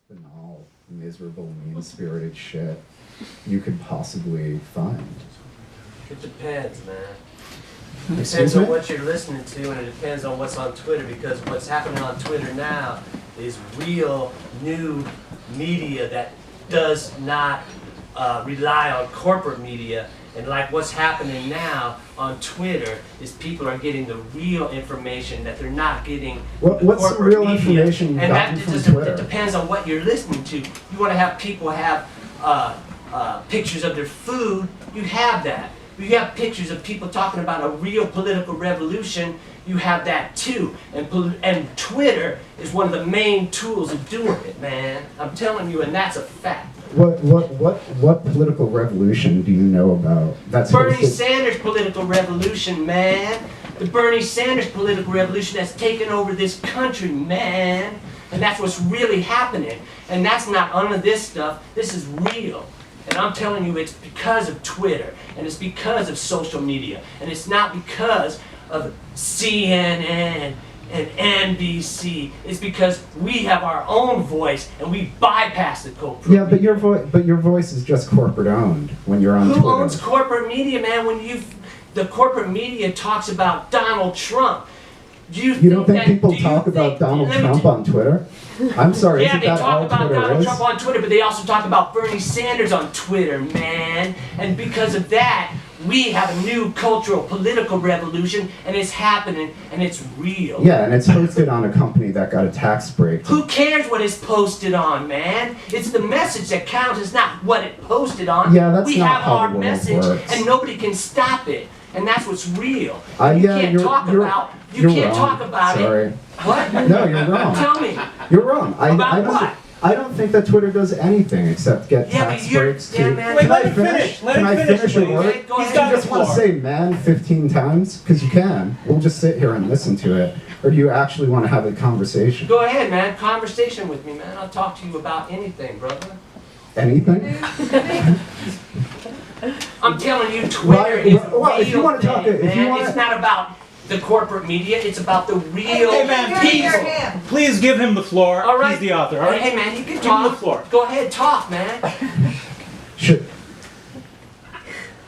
banal, miserable, mean-spirited shit you could possibly find. It depends, man. It Excuse depends on me? what you're listening to, and it depends on what's on Twitter, because what's happening on Twitter now is real new media that does not rely on corporate media. And like what's happening now on Twitter is people are getting the real information that they're not getting What's the corporate real media. information you And gotten that from just Twitter? it depends on what you're listening to. You want to have people have pictures of their food, you have that. You have pictures of people talking about a real political revolution, you have that too. And Twitter is one of the main tools of doing it, man. I'm telling you, and that's a fact. What political revolution do you know about? That's Bernie hosted- Sanders' political revolution, man. The Bernie Sanders political revolution that's taken over this country, man. And that's what's really happening. And that's not none of this stuff. This is real. And I'm telling you, it's because of Twitter. And it's because of social media. And it's not because of CNN and NBC. It's because we have our own voice and we bypass the corporate Yeah, but your voice is just corporate owned when you're on Who Twitter. owns corporate media, man? When the corporate media talks about Donald Trump, You don't think people talk about Donald Trump on Twitter? I'm sorry, Yeah, isn't they that all talk about Twitter Donald is? Trump on Twitter, but they also talk about Bernie Sanders on Twitter, man. And because of that, we have a new cultural, political revolution, and it's happening, and it's real. Yeah, and it's hosted on a company that got a tax break. Who cares what it's posted on, man? It's the message that counts, it's not what it posted on. Yeah, that's we not have how our the world message, works. and nobody can stop it. And that's what's real. Yeah, you can't you're talk wrong. Sorry. it. What? No, you're wrong. Tell me. You're wrong. About what? I don't think that Twitter does anything except get Yeah, tax but you're- breaks yeah, too. man. Wait, Can let I him finish. Let Can him I finish, finish a please. word? Go ahead. Do you just want to say man 15 times? Because you can. We'll just sit here and listen to it. Or do you actually want to have a conversation? Go ahead, man. Conversation with me, man. I'll talk to you about anything, brother. Anything? I'm telling you, Twitter is a well, real if you wanna thing, talk- if you man. wanna- It's not about the corporate media. It's about the real Hey, man, people. Please give him the floor. All right. He's the author, all right? Hey, man, you can Give him the talk. floor. Go ahead, talk, man. Should,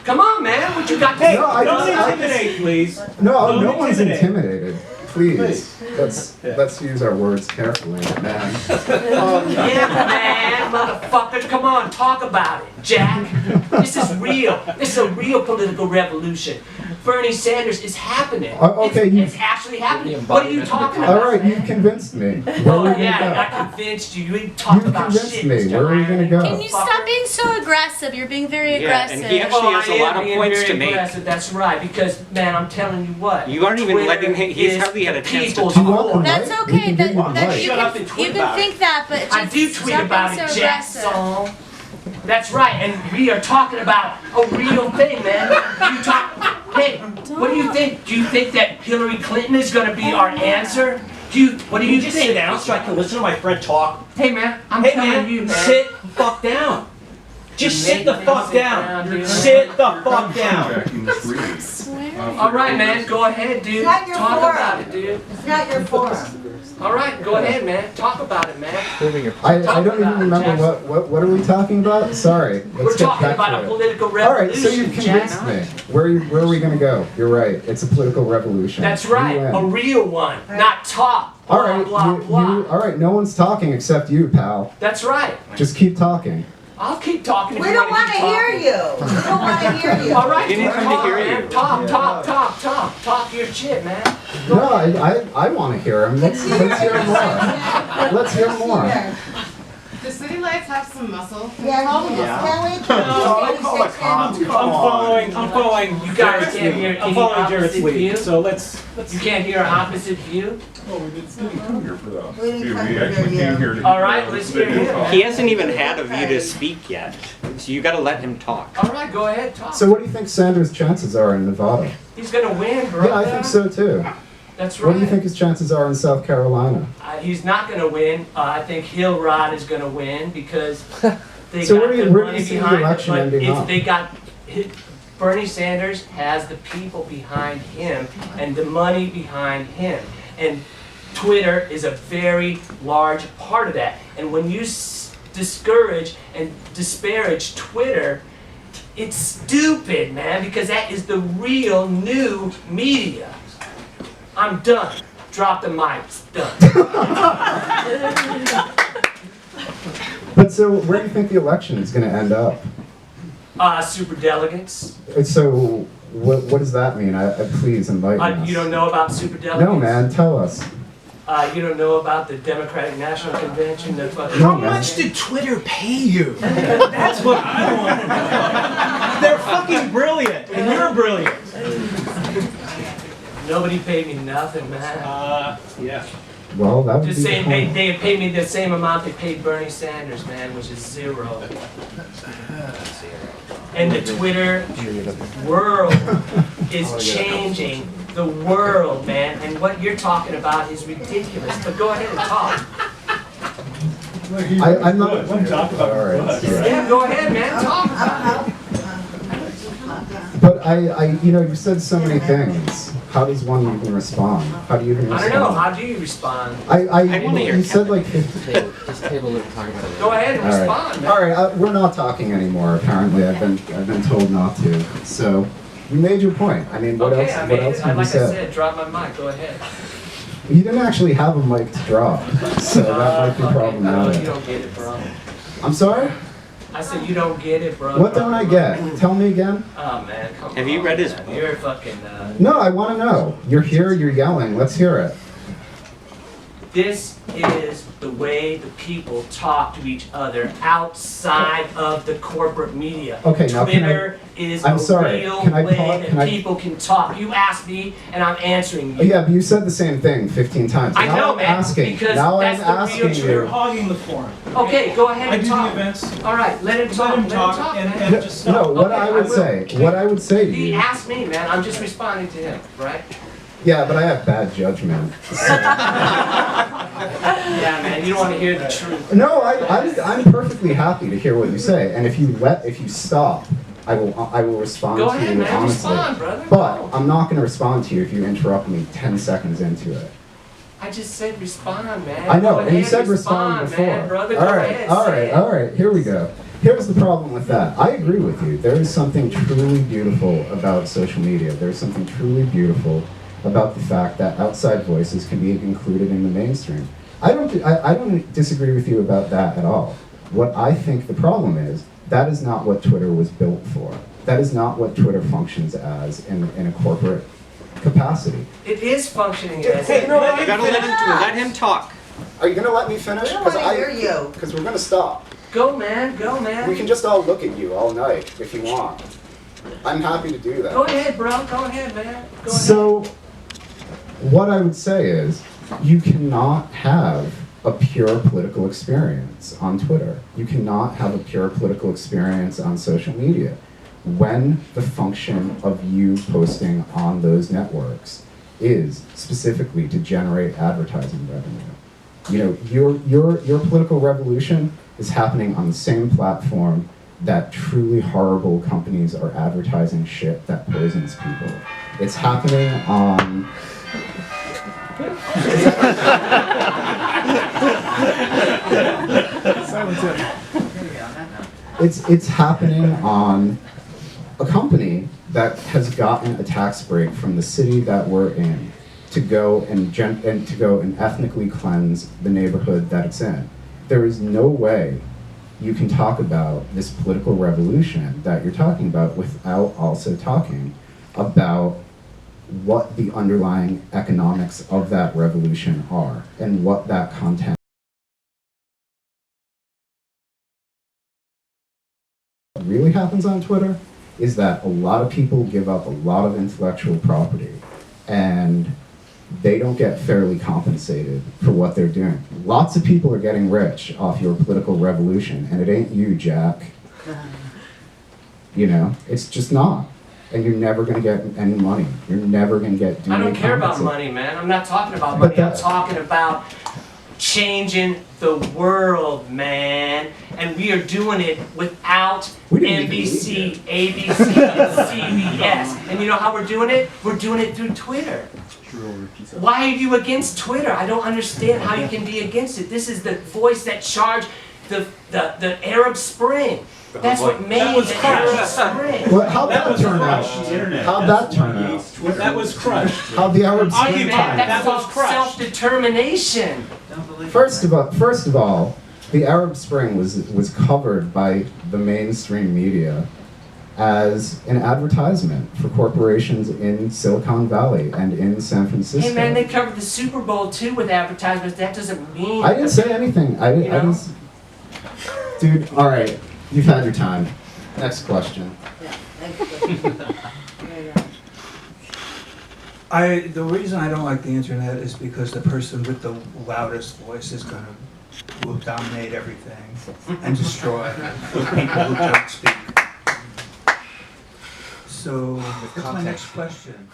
Come on, man. What you got to Hey, No, I don't just- intimidate, please. no, Don't no one's intimidate. intimidated. Please. Please. Let's use our words carefully, man. Yeah, man, motherfuckers, come on, talk about it, Jack. This is real. This is a real political revolution. Bernie Sanders is happening. Okay, it's actually happening. What are you talking about? All right, you man? convinced me. Where Oh are we yeah, gonna I go? convinced you. You ain't talk You about convinced shit, me. Mr. Where are we gonna go? Can you stop being so aggressive? You're being very aggressive. and he actually has a lot of points to make. That's right, because man, I'm telling you what. You aren't even letting him- he's Twitter hardly had a is chance to people's Do you want voice. the That's mic? We okay. can That, give you the that mic. you Shut up can, and tweet you can about think that, but just I do tweet stop about being it, so Jackson. aggressive. That's right, and we are talking about a real thing, man. You talk. Hey, what do you think? Do you think that Hillary Clinton is going to be our answer? What do you Just think? sit down so I can listen to my friend talk. Hey, man, I'm Hey, telling man, you, man. sit the fuck down. Just You sit the make fuck me sit down. down, dude. Sit the fuck down. Jacking the screen. Swear. All right, man, go ahead, dude. It's not your Talk forum. about it, dude. It's not your forum. All right, go ahead, man. Talk about it, man. I don't Talk even about it, remember Jackson. what are we talking about? Sorry. We're Let's get talking back about to a it. political All right, revolution, so you convinced Jack. me. Where are we gonna go? You're right. It's a political revolution. That's You right, win. a real one, not talk. All Blah, right, blah, blah. all right. No one's talking except you, pal. That's right. Just keep talking. I'll keep talking if We you don't want want to hear talking. you. We don't want to hear you. All right, He didn't come to talk, hear man. you. Talk your shit, man. Go No, ahead. I want to hear him. Let's hear more. Let's hear more. Do City Lights have some muscle? Yeah, Yeah. can we call the cops. I'm following. You guys Jarrett's can't lead. hear I'm any following Jarrett's opposite lead. view? So let's. You can't hear an opposite view? Oh, we didn't come here for that. We didn't Dude, come we here actually yet. came here to. All right, let's hear him. He hasn't even had a view to speak yet, so you gotta let him talk. All right, go ahead, talk. So, what do you think Sanders' chances are in Nevada? He's gonna win, bro. Yeah, I think so too. That's right. What do you think his chances are in South Carolina? He's not gonna win. I think Hillrod is gonna win because they So got where do you- the where do money you see the behind it. election But ending if up? they got Bernie Sanders has the people behind him and the money behind him, and Twitter is a very large part of that. And when you discourage and disparage Twitter, it's stupid, man, because that is the real new media. I'm done. Drop the mic. It's done. But so, where do you think the election is going to end up? Super delegates. So, what does that mean? Please enlighten us. You don't know about super delegates? No, man, tell us. You don't know about the Democratic National Convention? The fucking No, How man. much did Twitter pay you? That's what I want to know. They're fucking brilliant, and you're brilliant. Nobody paid me nothing, man. Yeah. Well, that would Just be saying, the point. they paid me the same amount they paid Bernie Sanders, man, which is zero. And the Twitter world is changing the world, man. And what you're talking about is ridiculous. But go ahead and talk. I'm not. Let him talk about All right. it. Yeah, go ahead, man. Talk about it. But you said so many things. How does one even respond? How do you even I respond? don't know. How do you respond? I wanna hear You said Kevin. like 50. Just table it and talk about it. Go ahead and All right. respond, man. All right, we're not talking anymore. Apparently, I've been told not to. So, you made your point. I mean, what Okay, else? I What made else it. can you Like I say? said, drop my mic. Go ahead. You didn't actually have a mic to drop, so that might be Okay. problematic. You don't get it, bro. I'm sorry. I said you don't get it, bro. What don't I get? Tell me again. Oh man, come on. Have you read his man. book? You're fucking. No, I want to know. You're here. You're yelling. Let's hear it. This is the way the people talk to each other outside of the corporate media. Okay, now can I- Twitter is I'm a sorry, real can I way pause- that can I- people can talk. You asked me, and I'm answering Oh, you. yeah, but you said the same thing 15 times. I now know, I'm man, asking. because Now that's I'm the real asking truth. You're you. hogging the forum. Okay, go ahead I and do talk. the events. All right, let him talk. Let him talk, man. and just No, stop. what Okay, I would I will. say. What I would say to He you. asked me, man. I'm just responding to him, right? Yeah, but I have bad judgment. So. Yeah, man. You don't want to hear the truth. No, I'm perfectly happy to hear what you say, and if you stop, I will respond Go to ahead, you man. honestly. Respond, brother. But Go. I'm not going to respond to you if you interrupt me 10 seconds into it. I just said respond, man. I know, Go and you ahead, said respond before. man, brother. All Go right, ahead, all say right, it. all right. Here we go. Here's the problem with that. I agree with you. There is something truly beautiful about social media. There's something truly beautiful about the fact that outside voices can be included in the mainstream. I don't disagree with you about that at all. What I think the problem is, that is not what Twitter was built for. That is not what Twitter functions as in a corporate capacity. It is functioning as Hey, no, You gotta let him talk. Are you going to let me finish? I don't want to hear you. Because we're going to stop. Go, man. Go, man. We can just all look at you all night if you want. I'm happy to do that. Go ahead, bro. Go ahead, man. Go ahead. So, what I would say is, you cannot have a pure political experience on Twitter. You cannot have a pure political experience on social media when the function of you posting on those networks is specifically to generate advertising revenue. You know, your political revolution is happening on the same platform that truly horrible companies are advertising shit that poisons people. It's happening on... It's happening on a company that has gotten a tax break from the city that we're in to go and ethnically cleanse the neighborhood that it's in. There is no way you can talk about this political revolution that you're talking about without also talking about what the underlying economics of that revolution are and what that content really happens on Twitter is that a lot of people give up a lot of intellectual property and they don't get fairly compensated for what they're doing. Lots of people are getting rich off your political revolution, and it ain't you, Jack. You know, it's just not. And you're never going to get any money. You're never going to get duly I don't care about compensated. money, man. I'm not talking about But money. I'm that- talking about changing the world, man. and we are doing it without We didn't even NBC, ABC, and CBS. And you know how we're doing it? We're doing it through Twitter. Why are you against Twitter? I don't understand how you can be against it. This is the voice that charged the Arab Spring. That's what made was the crushed. Arab Spring. Well, how'd that was turn out? crushed. How'd that turn out? That was crushed. How'd the Arab Spring Occupy. turn out? That's That was called crushed. self-determination. First of all, the Arab Spring was covered by the mainstream media as an advertisement for corporations in Silicon Valley and in San Francisco. Hey man, they covered the Super Bowl too with advertisements. That doesn't mean. I didn't say anything. I You know? didn't. Dude, all right, you've had your time. Next question. The reason I don't like the internet is because the person with the loudest voice is will dominate everything and destroy the people who don't speak. So, what's my next question?